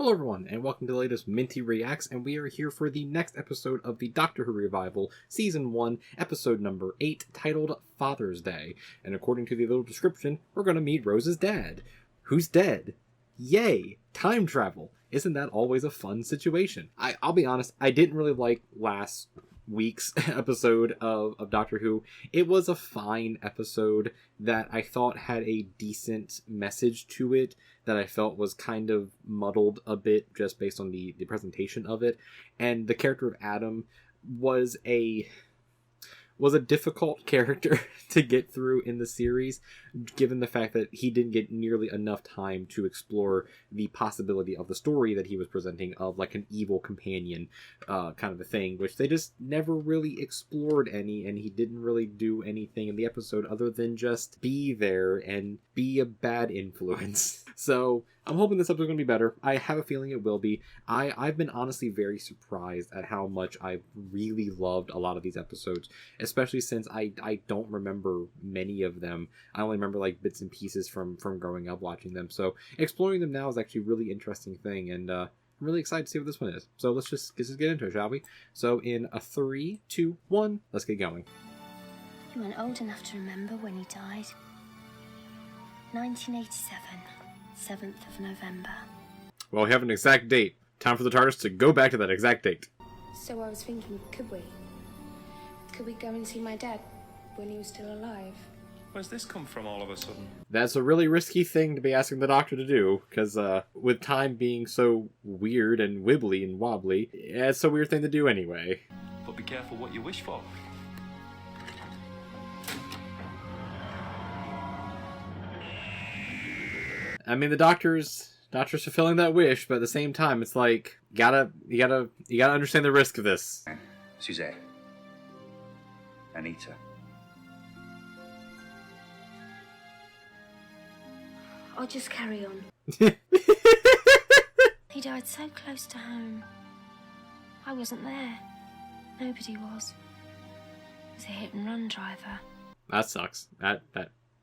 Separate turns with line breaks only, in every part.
Hello everyone, and welcome to the latest Minty Reacts, and we are here for the next episode of the Doctor Who Revival, Season 1, Episode number 8, titled Father's Day. And according to the little description, we're going to meet Rose's dad, who's dead. Yay! Time travel! Isn't that always a fun situation? I'll be honest, I didn't really like last week's episode of Doctor Who. It was a fine episode that I thought had a decent message to it that I felt was kind of muddled a bit just based on the presentation of it. And the character of Adam was a difficult character to get through in the series, given the fact that he didn't get nearly enough time to explore the possibility of the story that he was presenting of like an evil companion kind of a thing, which they just never really explored any, and he didn't really do anything in the episode other than just be there and be a bad influence. So I'm hoping this episode's going to be better. I have a feeling it will be. I've been honestly very surprised at how much I've really loved a lot of these episodes, especially since I don't remember many of them. I only remember like bits and pieces from growing up watching them. So exploring them now is actually a really interesting thing, and I'm really excited to see what this one is. So let's just get into it, shall we? So in a 3, 2, 1, let's get going.
You weren't old enough to remember when he died. 1987, 7th of November.
Well, we have an exact date. Time for the TARDIS to go back to that exact date.
So I was thinking, could we? Could we go and see my dad when he was still alive?
Where's this come from all of a sudden?
That's a really risky thing to be asking the Doctor to do, because with time being so weird and wibbly and wobbly, it's a weird thing to do anyway.
But be careful what you wish for.
I mean, the Doctor's fulfilling that wish, but at the same time, it's like you gotta understand the risk of this.
Suzette. Anita.
I'll just carry on. He died so close to home. I wasn't there. Nobody was. He was a hit-and-run driver.
That sucks. That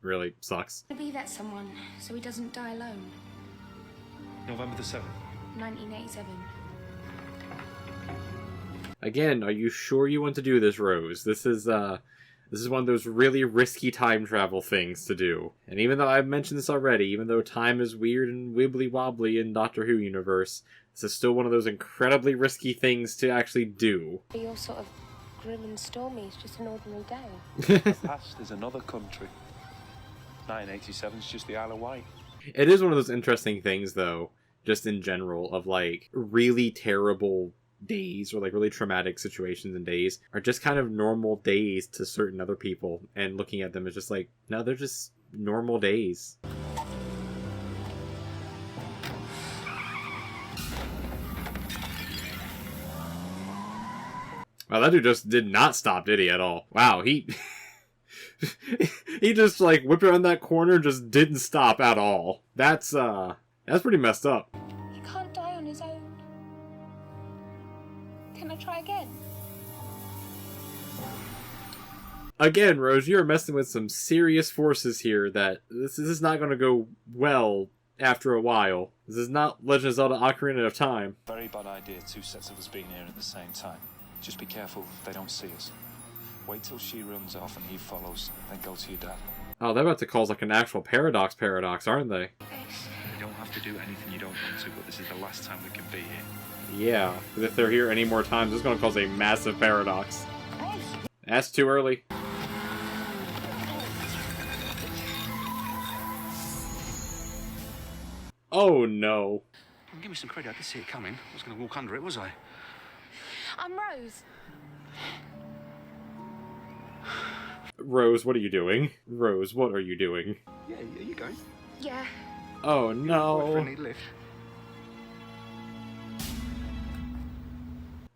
really sucks.
Be that someone, so he doesn't die alone.
November the 7th.
1987.
Again, are you sure you want to do this, Rose? This is one of those really risky time travel things to do. And even though I've mentioned this already, even though time is weird and wibbly-wobbly in Doctor Who universe, this is still one of those incredibly risky things to actually do.
You're sort of grim and stormy. It's just an ordinary day.
The past is another country. 1987 is just the Isle of Wight.
It is one of those interesting things, though, just in general, of like really terrible days or like really traumatic situations and days are just kind of normal days to certain other people, and looking at them is just like, no, they're just normal days. Wow, that dude just did not stop, did he, at all? Wow, he he just like whipped around that corner and just didn't stop at all. That's pretty messed up.
He can't die on his own. Can I try again?
Again, Rose, you're messing with some serious forces here that this is not going to go well after a while. This is not Legend of Zelda Ocarina of Time.
Very bad idea, two sets of us being here at the same time. Just be careful they don't see us. Wait till she runs off and he follows, then go to your dad.
Oh, they're about to cause like an actual paradox, aren't they?
You don't have to do anything you don't want to, but this is the last time we can be here.
Yeah, because if they're here any more times, it's going to cause a massive paradox. That's too early. Oh no.
Give me some credit, I could see it coming. I was going to walk under it, was I?
I'm Rose.
Rose, what are you doing? Rose, what are you doing?
Yeah, are you going?
Yeah.
Oh no.
Boyfriend need lift.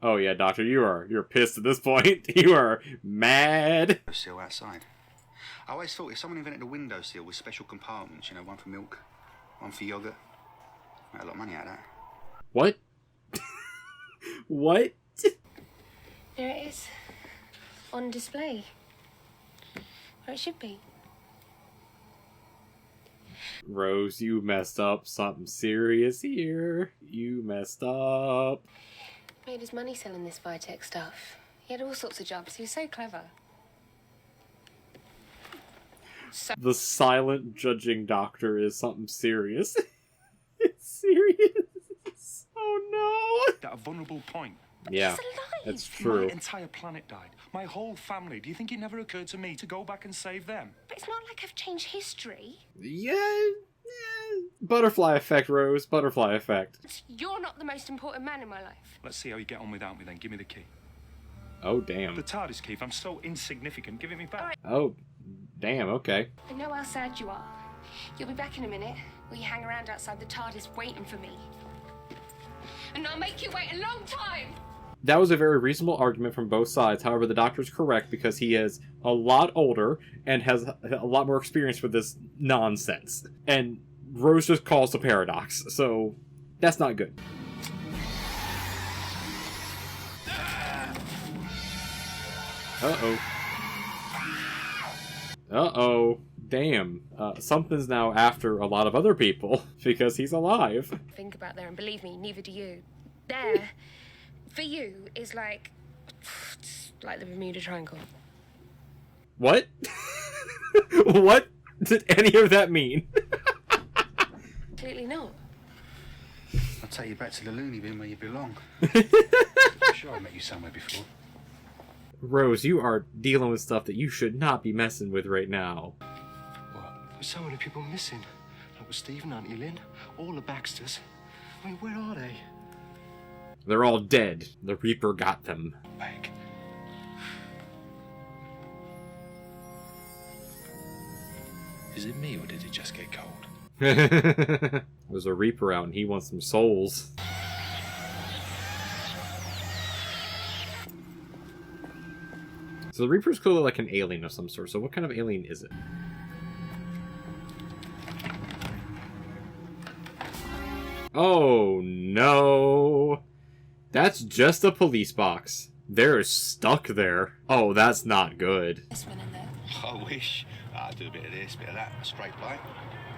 Oh yeah, Doctor, you're pissed at this point. You are mad.
Seal outside. I always thought if someone invented a window seal with special compartments, you know, one for milk, one for yogurt, made a lot of money out of that.
What? What?
There it is. On display. Where it should be.
Rose, you messed up something serious here. You messed up.
Made his money selling this Vitech stuff. He had all sorts of jobs. He was so clever.
The silent judging doctor is something serious. It's serious. Oh no.
At a vulnerable point.
Yeah,
He's alive.
that's true.
My entire planet died. My whole family. Do you think it never occurred to me to go back and save them?
But it's not like I've changed history.
Yeah. Butterfly effect, Rose. Butterfly effect.
You're not the most important man in my life.
Let's see how you get on without me then. Give me the key.
Oh, damn.
The TARDIS, Keith. I'm so insignificant. Give it me back.
All right.
Oh, damn, okay.
I know how sad you are. You'll be back in a minute. Will you hang around outside the TARDIS waiting for me? And I'll make you wait a long time!
That was a very reasonable argument from both sides. However, the doctor's correct because he is a lot older and has a lot more experience with this nonsense. And Rose just calls the paradox, so that's not good. Uh-oh. Uh-oh. Damn. Something's now after a lot of other people because he's alive.
Think about there, and believe me, neither do you. There, for you, is like the Bermuda Triangle.
What? What did any of that mean?
Clearly not.
I'll take you back to the loony bin where you belong. I'm sure I met you somewhere before.
Rose, you are dealing with stuff that you should not be messing with right now.
What? There's so many people missing. Like with Steve and Auntie Lynn, all the Baxters. I mean, where are they?
They're all dead. The Reaper got them.
Back. Is it me or did it just get cold?
There's a Reaper out and he wants some souls. So the Reaper's clearly like an alien of some sort. So what kind of alien is it? Oh no. That's just a police box. They're stuck there. Oh, that's not good.
This one in there.
I wish I'd do a bit of this, bit of that, a straight line.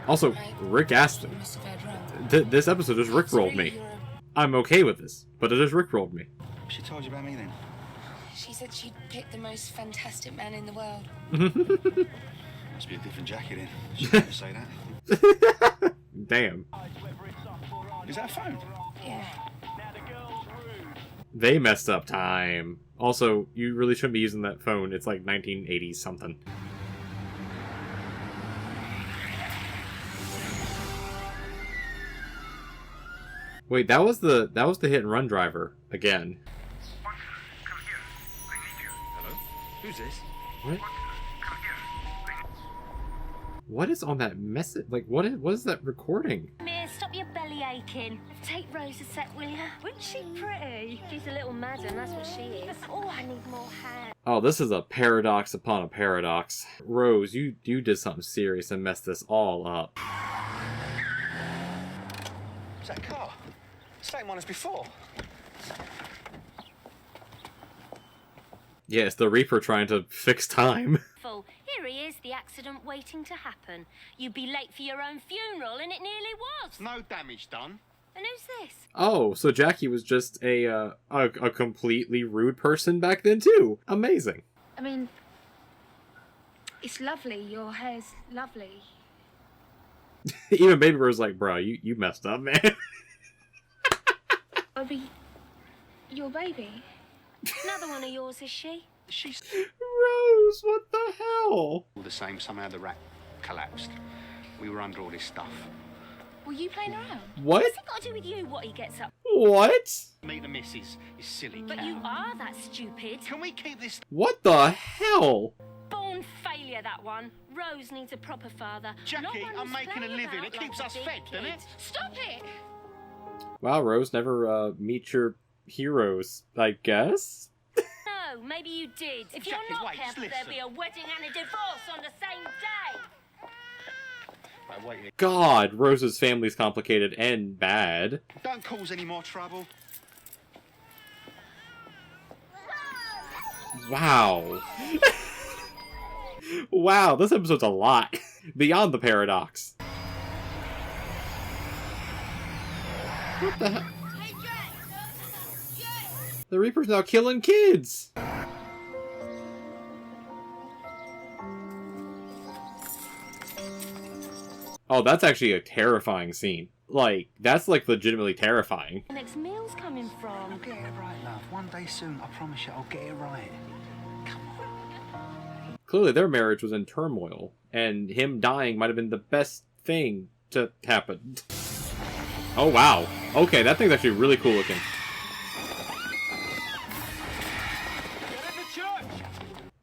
Also, Rick Aston.
You must have heard wrong.
This episode just Rickrolled me. I'm okay with this, but it just Rickrolled me.
She told you about me then?
She said she'd pick the most fantastic man in the world.
Must be a different jacket in. She never say that.
Damn.
Is that a phone?
Yeah.
They messed up time. Also, you really shouldn't be using that phone. It's like 1980s something. Wait, that was the hit and run driver again.
Watson, come here. I need you.
Hello? Who's this?
What?
Come here.
What is on that message? Like, what is that recording?
Mia, stop your belly aching. Take Rose a sec, will you? Wasn't she pretty? She's a little madam, that's what she is. Oh, I need more hair.
Oh, this is a paradox upon a paradox. Rose, you did something serious and messed this all up.
Is that a car? Same one as before.
Yeah, it's the Reaper trying to fix time.
Full. Here he is, the accident waiting to happen. You'd be late for your own funeral, and it nearly was.
No damage done.
And who's this?
Oh, so Jackie was just a completely rude person back then too. Amazing.
I mean, it's lovely. Your hair's lovely.
Even Baby Rose like, bro, you messed up, man.
I'll be your baby.
Another one of yours, is she?
She's
Rose, what the hell?
all the same. Somehow the rat collapsed. We were under all this stuff.
Were you playing around?
What?
What's it got to do with you, what he gets up?
What?
Meet the missus. You silly
But
cow.
you are that stupid.
Can we keep this?
What the hell?
Born failure, that one. Rose needs a proper father.
Jackie,
not one
I'm
who's
making a
playing
living.
about
It keeps
like
us
a big
fed, doesn't
kid.
it?
Stop it!
Wow, Rose, never meet your heroes, I guess?
No, maybe you did. If you're
Jackie,
not
wait,
careful,
listen.
there'll be a wedding and a divorce on the same day.
Right, wait.
God, Rose's family's complicated and bad.
Don't cause any more trouble.
Wow. Wow, this episode's a lot. Beyond the paradox. What the hell? The Reaper's now killing kids! Oh, that's actually a terrifying scene. Like, that's like legitimately terrifying.
The next meal's coming from.
I'll get it right, love. One day soon, I promise you, I'll get it right. Come on.
Clearly their marriage was in turmoil, and him dying might have been the best thing to happen. Oh wow. Okay, that thing's actually really cool looking.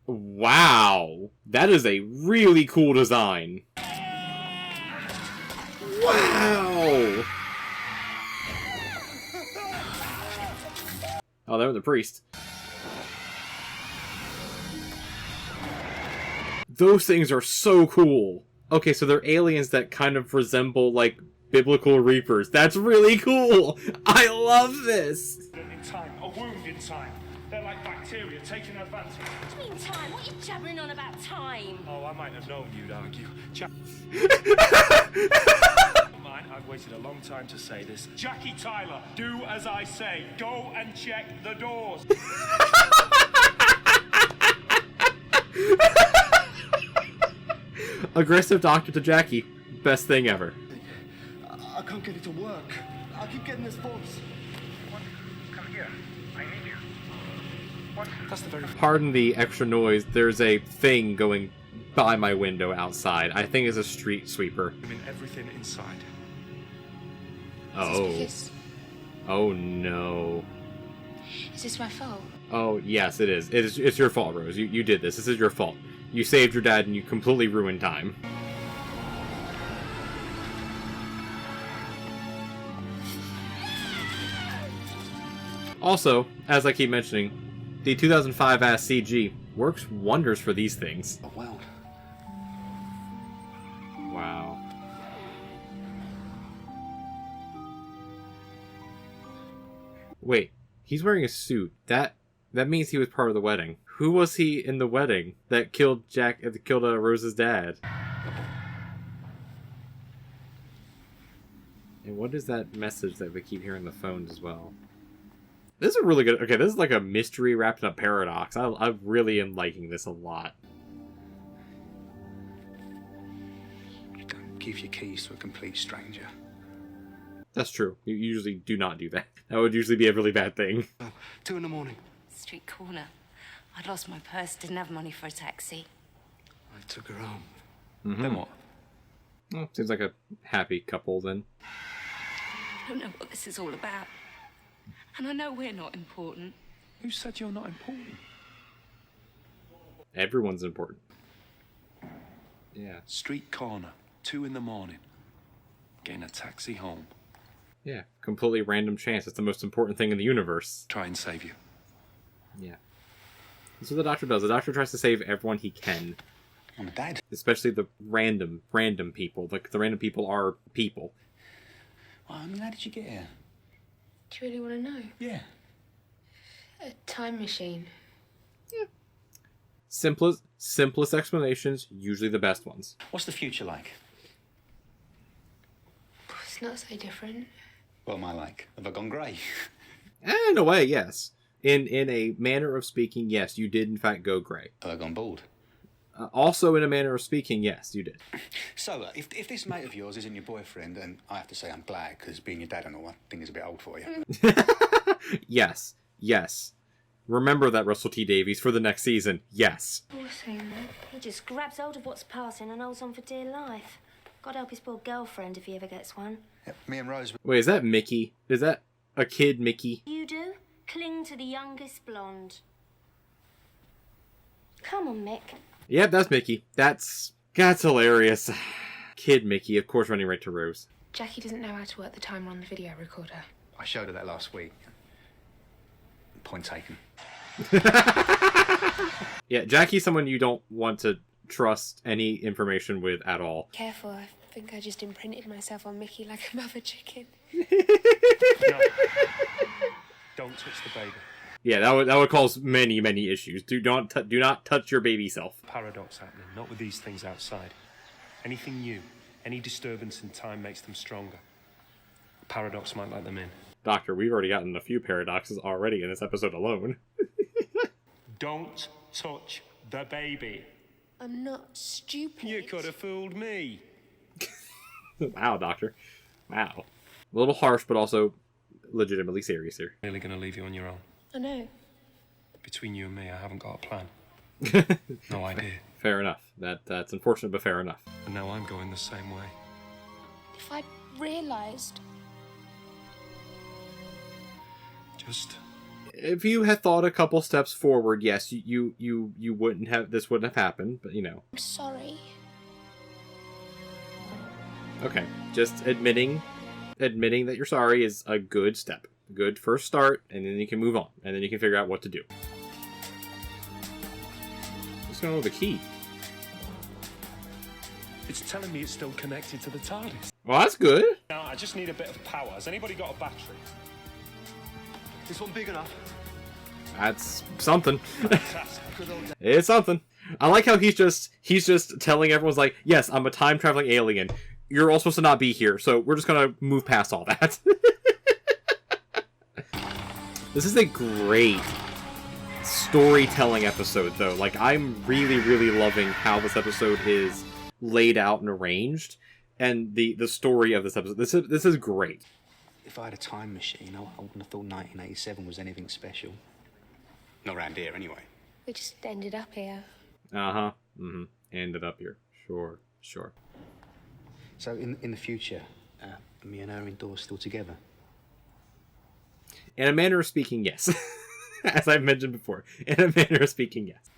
Wow. That is a really cool design. Wow! Oh, they're the priest. Those things are so cool. Okay, so they're aliens that kind of resemble, like, biblical reapers. That's really cool! I love this!
In time, a wound in time. They're like bacteria taking advantage.
What do you mean time? What are you jabbering on about time?
Oh, I might have known you'd argue. Mine, I've waited a long time to say this. Jackie Tyler, do as I say. Go and check the doors.
Aggressive doctor to Jackie. Best thing ever.
I can't get it to work. I keep getting this voice.
What? Come here. I need you. What?
That's the very...
Pardon the extra noise. There's a thing going by my window outside. I think it's a street sweeper.
I mean, everything inside.
Oh.
Is this
Oh no.
because... Is this my fault?
Oh, yes, it is. It's your fault, Rose. You did this. This is your fault. You saved your dad and you completely ruined time. Also, as I keep mentioning, the 2005 ass CG works wonders for these things.
Oh, well.
Wow. Wait, he's wearing a suit. That means he was part of the wedding. Who was he in the wedding that killed Rose's dad? And what is that message that we keep hearing on the phones as well? This is really good. Okay, this is like a mystery wrapped in a paradox. I really am liking this a lot.
Don't give your keys to a complete stranger.
That's true. You usually do not do that. That would usually be a really bad thing.
2 in the morning.
Street corner. I'd lost my purse, didn't have money for a taxi.
I took her home.
Mm-hmm.
Then what?
Well, seems like a happy couple then.
I don't know what this is all about. And I know we're not important.
Who said you're not important?
Everyone's important. Yeah.
Street corner, 2 in the morning. Getting a taxi home.
Yeah. Completely random chance. It's the most important thing in the universe.
Try and save you.
Yeah. That's what the doctor does. The doctor tries to save everyone he can.
I'm a dad.
Especially the random people. Like, the random people are people.
Well, I mean, how did you get here?
Do you really want to know?
Yeah.
A time machine.
Simplest explanations, usually the best ones.
What's the future like?
It's not so different.
What am I like? Have I gone grey?
In a way, yes. In a manner of speaking, yes, you did in fact go grey.
Have I gone bald?
Also, in a manner of speaking, yes, you did.
So, if this mate of yours isn't your boyfriend, then I have to say I'm glad, because being your dad and all, I think is a bit old for you.
Yes. Remember that, Russell T Davies, for the next season. Yes.
Poor thing. He just grabs hold of what's passing and holds on for dear life. God help his poor girlfriend if he ever gets one.
Yep, me and Rose...
Wait, is that Mickey? Is that a kid Mickey?
You do? Cling to the youngest blonde. Come on, Mick.
Yep, that's Mickey. That's hilarious. Kid Mickey, of course, running right to Rose.
Jackie doesn't know how to work the timer on the video recorder.
I showed her that last week. Point taken.
Yeah, Jackie's someone you don't want to trust any information with at all.
Careful, I think I just imprinted myself on Mickey like a mother chicken.
No. Don't touch the baby.
Yeah, that would cause many issues. Do not touch your baby self.
Paradox happening, not with these things outside. Anything new, any disturbance in time makes them stronger. A paradox might let them in.
Doctor, we've already gotten a few paradoxes already in this episode alone.
Don't touch the baby.
I'm not stupid.
You could have fooled me.
Wow, Doctor. Wow. A little harsh, but also legitimately serious here.
Really gonna leave you on your own.
I know.
Between you and me, I haven't got a plan. No idea.
Fair enough. That's unfortunate, but fair enough.
And now I'm going the same way.
If I realised...
Just...
If you had thought a couple steps forward, yes, you wouldn't have, this wouldn't have happened, but you know.
I'm sorry.
Okay, just admitting that you're sorry is a good step. A good first start, and then you can move on, and then you can figure out what to do. What's going on with the key?
It's telling me it's still connected to the TARDIS.
Well, that's good.
Now, I just need a bit of power. Has anybody got a battery?
This one big enough?
That's something.
Fantastic.
It's something. I like how he's just telling everyone's like, yes, I'm a time traveling alien. You're all supposed to not be here, so we're just gonna move past all that. This is a great storytelling episode, though. Like, I'm really, really loving how this episode is laid out and arranged, and the story of this episode. This is great.
If I had a time machine, I wouldn't have thought 1987 was anything special. Not around here, anyway.
We just ended up here.
Uh-huh. Mm-hmm. Ended up here. Sure.
So, in the future, me and her indoors still together?
In a manner of speaking, yes. As I've mentioned before. In a manner of speaking, yes.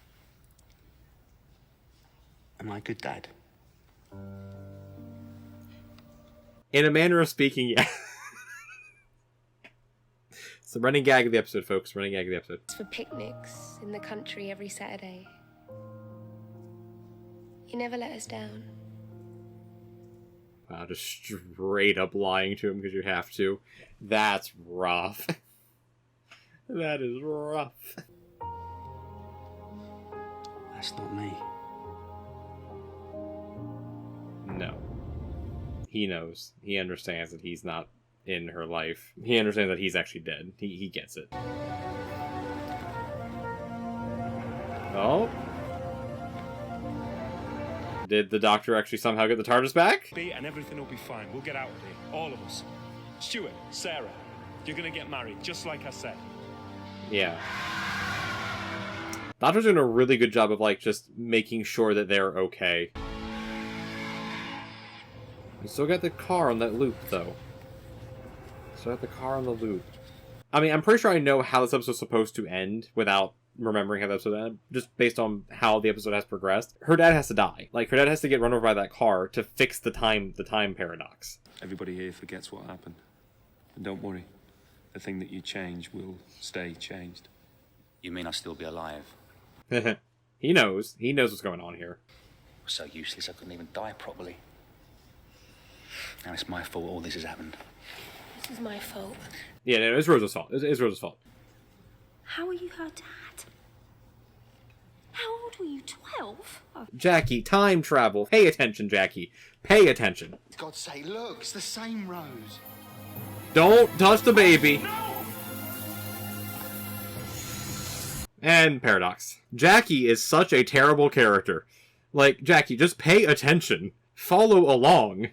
Am I a good dad?
In a manner of speaking, yes. It's the running gag of the episode, folks. Running gag of the episode.
It's for picnics in the country every Saturday. You never let us down.
Wow, just straight up lying to him because you have to. That's rough. That is rough.
That's not me.
No. He knows. He understands that he's not in her life. He understands that he's actually dead. He gets it. Oh. Did the Doctor actually somehow get the TARDIS back?
And everything will be fine. We'll get out of here. All of us. Stuart, Sarah, you're gonna get married, just like I said.
Yeah. Doctor's doing a really good job of, like, just making sure that they're okay. We still got the car on that loop, though. Still got the car on the loop. I mean, I'm pretty sure I know how this episode's supposed to end without remembering how the episode ended, just based on how the episode has progressed. Her dad has to die. Like, her dad has to get run over by that car to fix the time paradox.
Everybody here forgets what happened. And don't worry. The thing that you change will stay changed.
You mean I'll still be alive?
He knows. He knows what's going on here.
So useless I couldn't even die properly. Now it's my fault all this has happened.
This is my fault.
Yeah, no, it's Rosa's fault. It's Rosa's fault.
How are you her dad? How old were you? 12? Oh.
Jackie, time travel. Pay attention, Jackie. Pay attention.
For God's sake, look, it's the same Rose.
Don't touch the baby. And paradox. Jackie is such a terrible character. Like, Jackie, just pay attention. Follow along.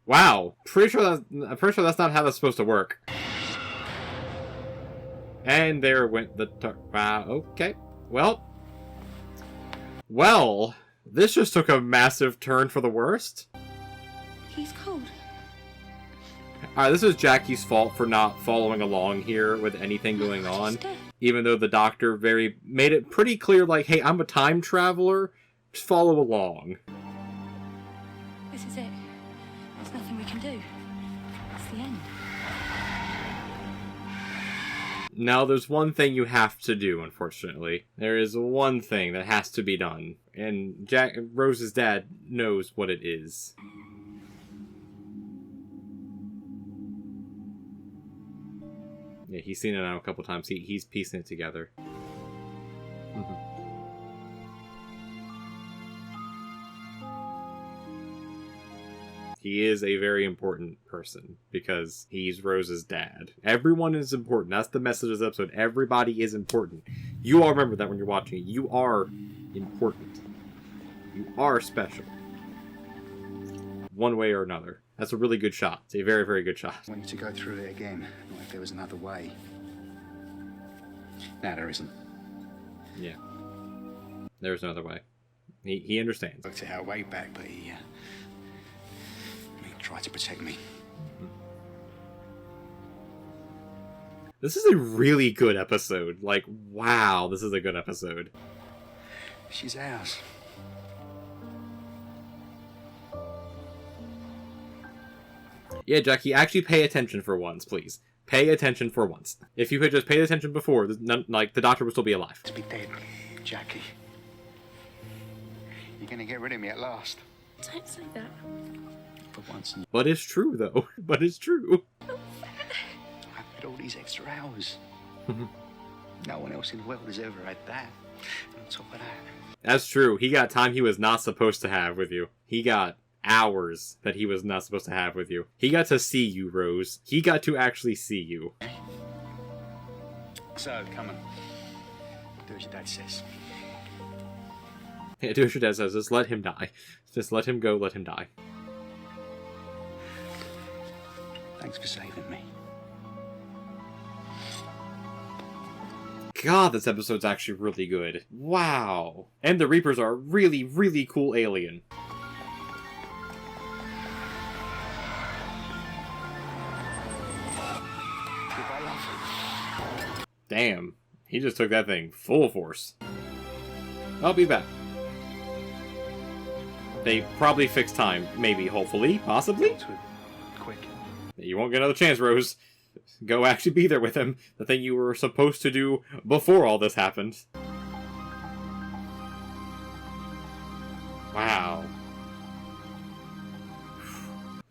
Wow. I'm pretty sure that's not how that's supposed to work. And there went the wow, okay. Well, this just took a massive turn for the worst.
He's cold.
Alright, this is Jackie's fault for not following along here with anything going on. Even though the Doctor made it pretty clear, like, hey, I'm a time traveler, just follow along.
This is it. There's nothing we can do. It's the end.
Now, there's one thing you have to do, unfortunately. There is one thing that has to be done. And Rose's dad knows what it is. Yeah, he's seen it now a couple times. He's piecing it together. He is a very important person because he's Rose's dad. Everyone is important. That's the message of this episode. Everybody is important. You all remember that when you're watching it. You are important. You are special. One way or another. That's a really good shot. It's a very, very good shot.
I want you to go through it again, like there was another way. No, there isn't.
Yeah. There's another way. He understands.
Worked it out way back, but he tried to protect me.
This is a really good episode. Like, wow, this is a good episode.
She's ours.
Yeah, Jackie, actually pay attention for once, please. Pay attention for once. If you had just paid attention before, like, the Doctor would still be alive.
To be dead, Jackie. You're gonna get rid of me at last.
Don't say that.
For once.
But it's true, though. But it's true.
I've had all these extra hours. No one else in the world has ever had that. And on top of that...
That's true. He got time he was not supposed to have with you. He got hours that he was not supposed to have with you. He got to see you, Rose. He got to actually see you.
So, come on. Do as your dad says.
Yeah, do as your dad says. Just let him die. Just let him go, let him die.
Thanks for saving me.
God, this episode's actually really good. Wow. And the Reapers are a really, really cool alien. Damn. He just took that thing full force. I'll be back. They probably fixed time. Maybe, hopefully, possibly.
Quick.
You won't get another chance, Rose. Go actually be there with him. The thing you were supposed to do before all this happened. Wow.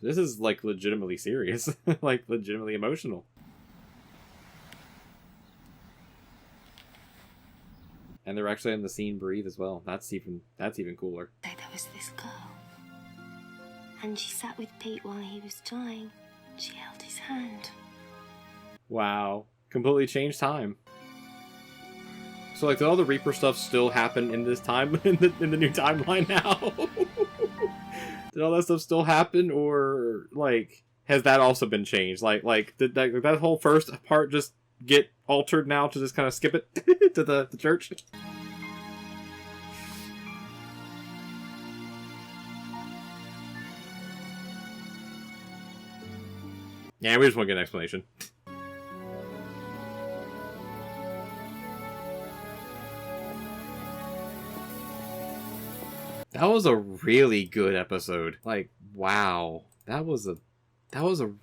This is, like, legitimately serious. Like, legitimately emotional. And they're actually in the scene breathe as well. That's even cooler.
There was this girl. And she sat with Pete while he was dying. She held his hand.
Wow. Completely changed time. So, like, did all the Reaper stuff still happen in this time, in the new timeline now? Did all that stuff still happen, or, like, has that also been changed? Like did that whole first part just get altered now to just kind of skip it to the church? Yeah, we just want to get an explanation. That was a really good episode. Like, wow. That was a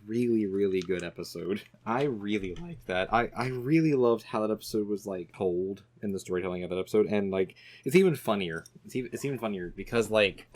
really, really good episode. I really liked that. I really loved how that episode was, like, told in the storytelling of that episode. And, like, it's even funnier. It's even funnier because, like,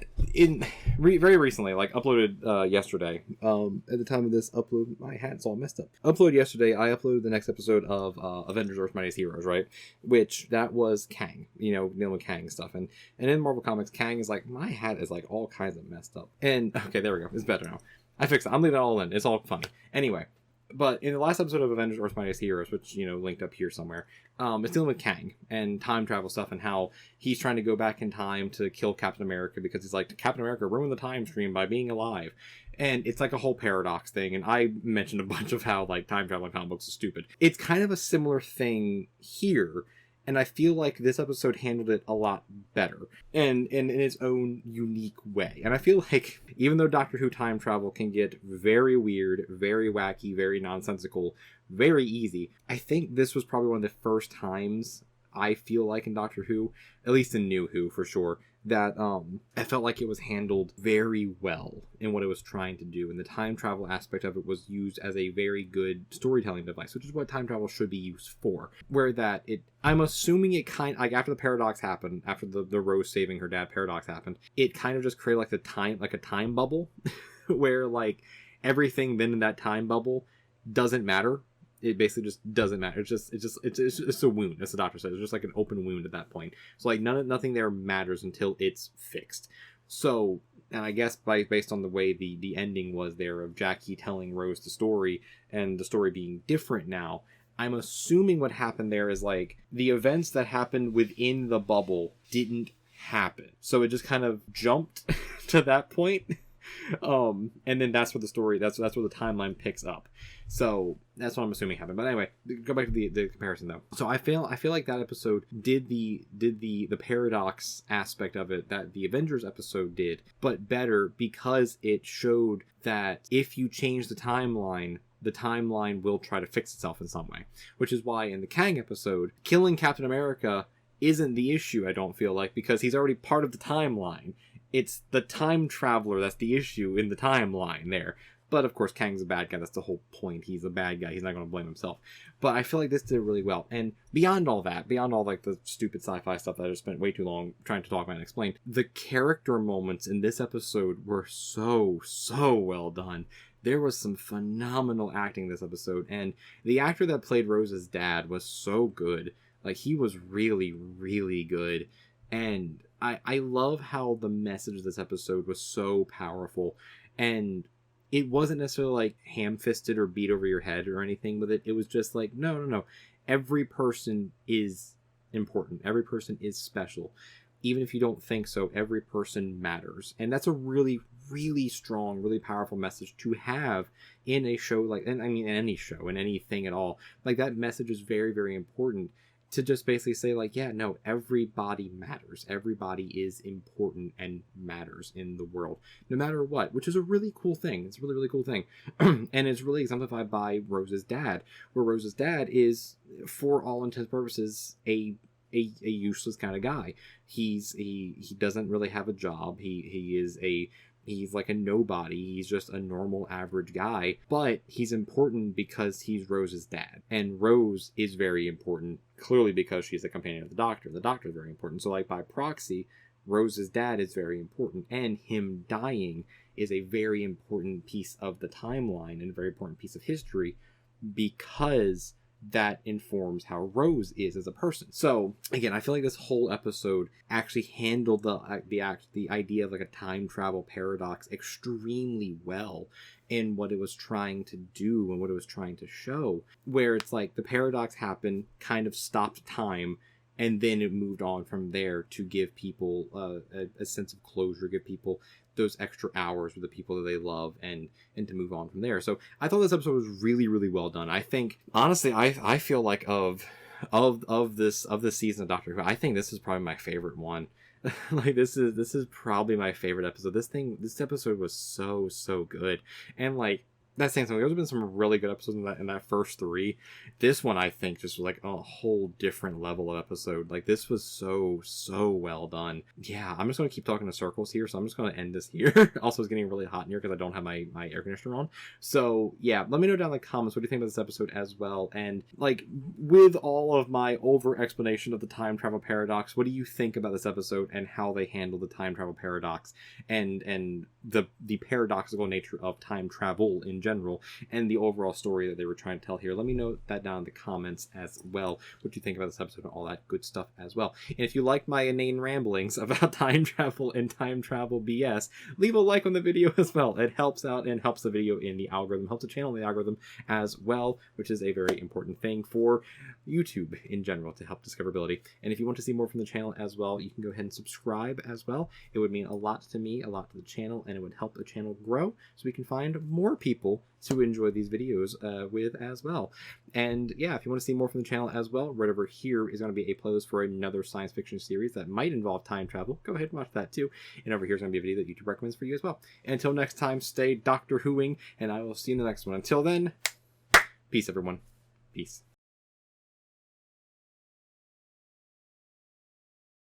very recently, like, uploaded yesterday. At the time of this upload, my hat's all messed up. Uploaded yesterday, I uploaded the next episode of Avengers Earth's Mightiest Heroes, right? Which, that was Kang. You know, dealing with Kang stuff. And in Marvel Comics, Kang is like, my hat is, like, all kinds of messed up. And, okay, there we go. It's better now. I fixed it. I'm leaving it all in. It's all funny. Anyway, but in the last episode of Avengers Earth's Mightiest Heroes, which, you know, linked up here somewhere, it's dealing with Kang and time travel stuff and how he's trying to go back in time to kill Captain America because he's like, Captain America ruined the time stream by being alive. And it's like a whole paradox thing. And I mentioned a bunch of how, like, time travel in comic books is stupid. It's kind of a similar thing here. And I feel like this episode handled it a lot better and in its own unique way. And I feel like even though Doctor Who time travel can get very weird, very wacky, very nonsensical, very easy, I think this was probably one of the first times I feel like in Doctor Who, at least in New Who for sure, that I felt like it was handled very well in what it was trying to do. And the time travel aspect of it was used as a very good storytelling device, which is what time travel should be used for. Where that I'm assuming it like after the paradox happened, after the Rose saving her dad paradox happened, it kind of just created like a time bubble where like everything then in that time bubble doesn't matter. It basically just doesn't matter. It's just a wound, as the doctor says. It's just like an open wound at that point. So like nothing there matters until it's fixed. So And I guess based on the way the ending was there of Jackie telling Rose the story and the story being different now, I'm assuming what happened there is like the events that happened within the bubble didn't happen. So it just kind of jumped to that point. And then that's where the story, that's where the timeline picks up. So that's what I'm assuming happened. But anyway, go back to the comparison though. So I feel like that episode did the paradox aspect of it that the Avengers episode did, but better because it showed that if you change the timeline will try to fix itself in some way. Which is why in the Kang episode, killing Captain America isn't the issue, I don't feel like, because he's already part of the timeline. It's the time traveler that's the issue in the timeline there. But of course, Kang's a bad guy. That's the whole point. He's a bad guy. He's not going to blame himself. But I feel like this did really well. And beyond all that, beyond all like the stupid sci-fi stuff that I just spent way too long trying to talk about and explain, the character moments in this episode were so well done. There was some phenomenal acting this episode. And the actor that played Rose's dad was so good. Like, he was really, really good. And I love how the message of this episode was so powerful. And it wasn't necessarily like ham-fisted or beat over your head or anything with it. It was just like, no. Every person is important. Every person is special. Even if you don't think so, every person matters. And that's a really, really strong, really powerful message to have in a show like, and I mean, in any show, in anything at all. Like, that message is very, very important. To just basically say like, yeah, no, everybody matters. Everybody is important and matters in the world, no matter what, which is a really cool thing. It's a really, really cool thing. And it's really exemplified by Rose's dad, where Rose's dad is, for all intents and purposes, a useless kind of guy. He doesn't really have a job. He's like a nobody. He's just a normal, average guy. But he's important because he's Rose's dad. And Rose is very important, clearly because she's a companion of the Doctor. The Doctor is very important. So, like, by proxy, Rose's dad is very important. And him dying is a very important piece of the timeline and a very important piece of history because that informs how Rose is as a person. So again, I feel like this whole episode actually handled the idea of like a time travel paradox extremely well in what it was trying to do and what it was trying to show, where it's like the paradox happened, kind of stopped time, and then it moved on from there to give people a sense of closure, give people those extra hours with the people that they love, and to move on from there. So I thought this episode was really, really well done. I think, honestly, I feel like of this season of Doctor Who, I think this is probably my favorite one. Like, this is probably my favorite episode. This episode was so good. And like, that's saying something. There's been some really good episodes in that first three. This one, I think, just was like a whole different level of episode. Like, this was so well done. Yeah, I'm just going to keep talking in circles here, so I'm just going to end this here. Also, it's getting really hot in here because I don't have my air conditioner on. So, yeah, let me know down in the comments what do you think about this episode as well. And, like, with all of my over-explanation of the time travel paradox, what do you think about this episode and how they handle the time travel paradox and the paradoxical nature of time travel in general, and the overall story that they were trying to tell here? Let me know that down in the comments as well. What do you think about this episode and all that good stuff as well? And if you like my inane ramblings about time travel and time travel BS, leave a like on the video as well. It helps out and helps the video in the algorithm, helps the channel in the algorithm as well, which is a very important thing for YouTube in general to help discoverability. And if you want to see more from the channel as well, you can go ahead and subscribe as well. It would mean a lot to me, a lot to the channel, and it would help the channel grow so we can find more people to enjoy these videos with as well. And yeah, if you want to see more from the channel as well, right over here is going to be a playlist for another science fiction series that might involve time travel. Go ahead and watch that too. And over here is going to be a video that YouTube recommends for you as well. And until next time, stay Doctor Whoing, and I will see you in the next one. Until then, peace everyone. Peace.